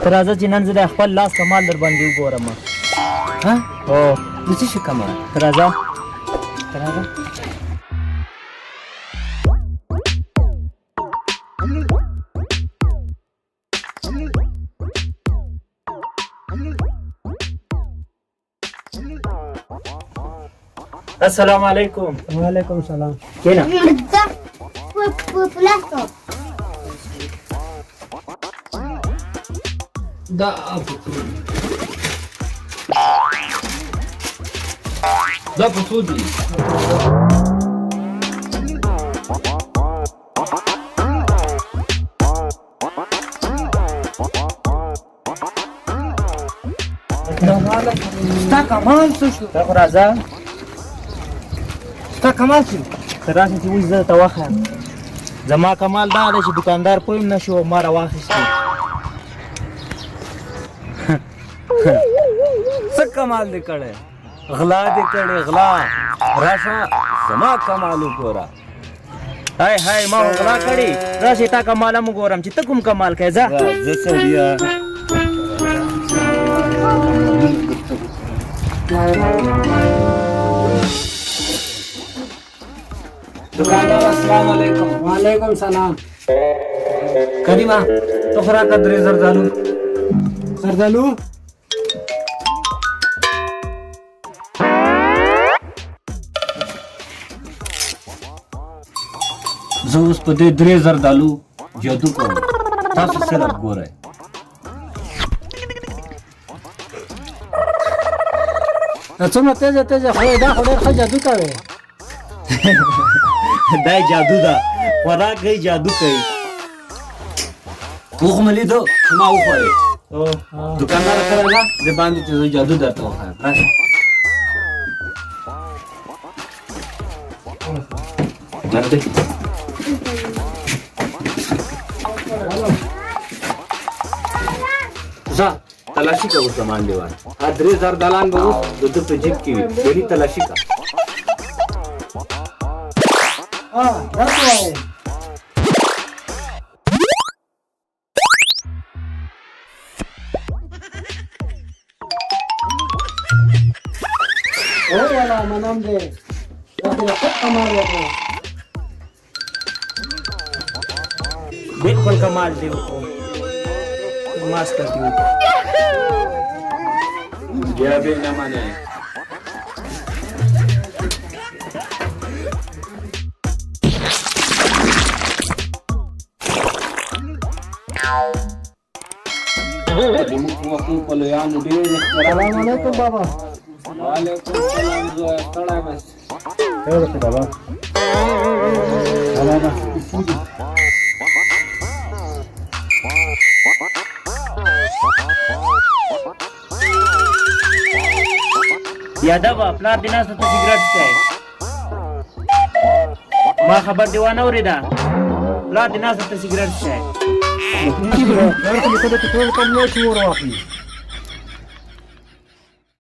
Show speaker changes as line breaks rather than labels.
ته راځه چې نن زه د خپل لاس کمال در باندې وګورم.
ها
هو
د څه شي کمال؟
ته راځه ته راځه. السلام علیکم.
وعلیکم السلام.
کېنه.
دا په څو دي؟
ستا کمال څه شو؟
ته خو راځه.
ستا کمال څه؟
ته راسه چې اوس زه درته وښیم. زما کمال دا دی چې دوکاندار پوه هم نه شو او ما راواخیستې.
څه کمال دې کړی؟ غلا دې کړی غلا. راشه زما کمال وګوره.
هاي هاي ما خو غلا کړې. راسې تا کمال هم وګورم چې ته کوم کمال کوې. ځه
زه سړیه दुकानदार अस्सलाम वालेकुम.
وعلیکم سلام.
करीमा तो खरा कदरे जरदालू
زردالو؟
زه اوس په دې درې زردالو جادو کوم. تاسو صرف ګورئ.
څومره تیزه تیزه خو دا خو ډېر ښه جادو کوي.
دا جادو ده. خوراک کوي جادو کوي. وخ مې لیدو چې ما وخوړې. دوکاندار کړی ده د باندې چې زه جادو درته وښایم. راشه نږدې. ځه تلاشي کوه زمان دیوان. دا درې زردالان به اوس د ده په جیب کې وي. یعنې تلاشي کوه.
درته وایم. والا منم دې دا خو ښه کمال وکړو.
बिल्कुल कमाल थे वो मास्क करती हूँ.
या भी न माने.
السلام علیکم بابا.
وعلیکم السلام. زویا ستړی بس.
خیر اوسې بابا.
यादव پلار دې ناسته ته سګرټ څکوي. ما خبر دې وانه اورېده. پلار دې ناسته ته سګرټ څکوي.
خیر خو دې ته د پټرول کم نه شي ور واخلي.